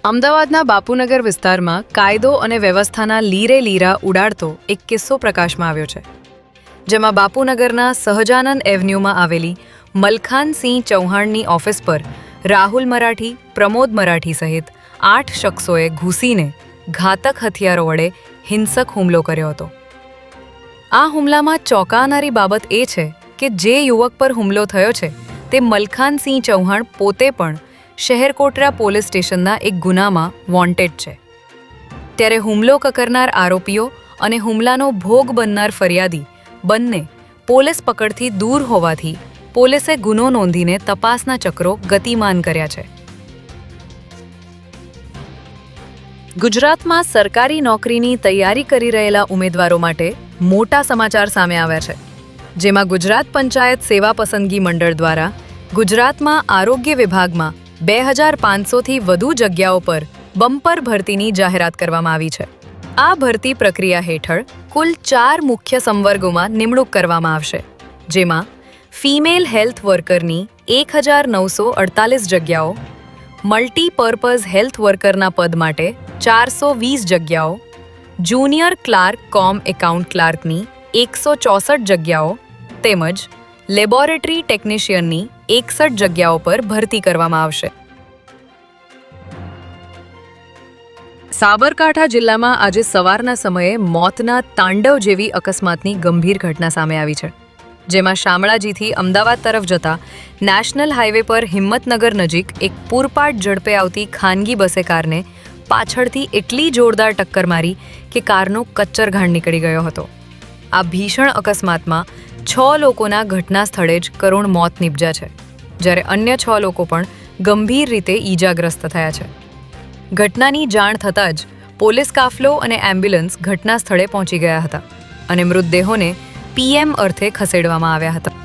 અમદાવાદના બાપુનગર વિસ્તારમાં કાયદો અને વ્યવસ્થાના લીરે લીરા ઉડાડતો એક કિસ્સો પ્રકાશમાં આવ્યો છે, જેમાં બાપુનગરના સહજાનંદ એવન્યુમાં આવેલી મલખાનસિંહ ચૌહાણની ઓફિસ પર રાહુલ મરાઠી, પ્રમોદ મરાઠી સહિત 8 શખ્સોએ ઘૂસીને ઘાતક હથિયારો વડે હિંસક હુમલો કર્યો હતો. આ હુમલામાં ચોંકાવનારી બાબત એ છે કે જે યુવક પર હુમલો થયો છે તે મલખાનસિંહ ચૌહાણ પોતે પણ શહેરકોટરા પોલીસ સ્ટેશનના એક ગુનામાં વોન્ટેડ છે. ત્યારે હુમલો કરનાર આરોપીઓ અને હુમલાનો ભોગ બનનાર ફરિયાદી બંને પોલીસ પકડથી દૂર હોવાથી પોલીસે ગુનો નોંધીને તપાસના ચક્રો ગતિમાન કર્યા છે. ગુજરાતમાં સરકારી નોકરીની તૈયારી કરી રહેલા ઉમેદવારો માટે મોટા સમાચાર સામે આવ્યા છે, જેમાં ગુજરાત પંચાયત સેવા પસંદગી મંડળ દ્વારા ગુજરાતમાં આરોગ્ય વિભાગમાં 2500થી વધુ જગ્યાઓ પર બમ્પર ભરતીની જાહેરાત કરવામાં આવી છે. આ ભરતી પ્રક્રિયા હેઠળ કુલ 4 મુખ્ય સંવર્ગોમાં નિમણૂક કરવામાં આવશે, જેમાં ફિમેલ હેલ્થ વર્કરની 1948 જગ્યાઓ, મલ્ટીપર્પઝ હેલ્થ વર્કરના પદ માટે 420 જગ્યાઓ, જુનિયર ક્લાર્ક કોમ એકાઉન્ટ ક્લાર્કની 164 જગ્યાઓ તેમજ લેબોરેટરી ટેકનિશિયનની 61 જગ્યાઓ પર ભરતી કરવામાં આવશે. સાબરકાંઠા જિલ્લામાં આજે સવારના સમયે મોતના તાંડવ જેવી અકસ્માતની ગંભીર ઘટના સામે આવી છે, જેમાં શામળાજીથી અમદાવાદ તરફ જતા નેશનલ હાઈવે પર હિંમતનગર નજીક એક પૂરપાટ ઝડપે આવતી ખાનગી બસે કારને પાછળથી એટલી જોરદાર ટક્કર મારી કે કારનો કચ્ચરઘાણ નીકળી ગયો હતો. આ ભીષણ અકસ્માતમાં 6 લોકોના ઘટના સ્થળે જ કરુણ મોત નીપજ્યા છે, જ્યારે અન્ય 6 લોકો પણ ગંભીર રીતે ઈજાગ્રસ્ત થયા છે. ઘટનાની જાણ થતાં જ પોલીસ કાફલો અને એમ્બ્યુલન્સ ઘટના સ્થળે પહોંચી ગયા હતા અને મૃતદેહોને પીએમ અર્થે ખસેડવામાં આવ્યા હતા.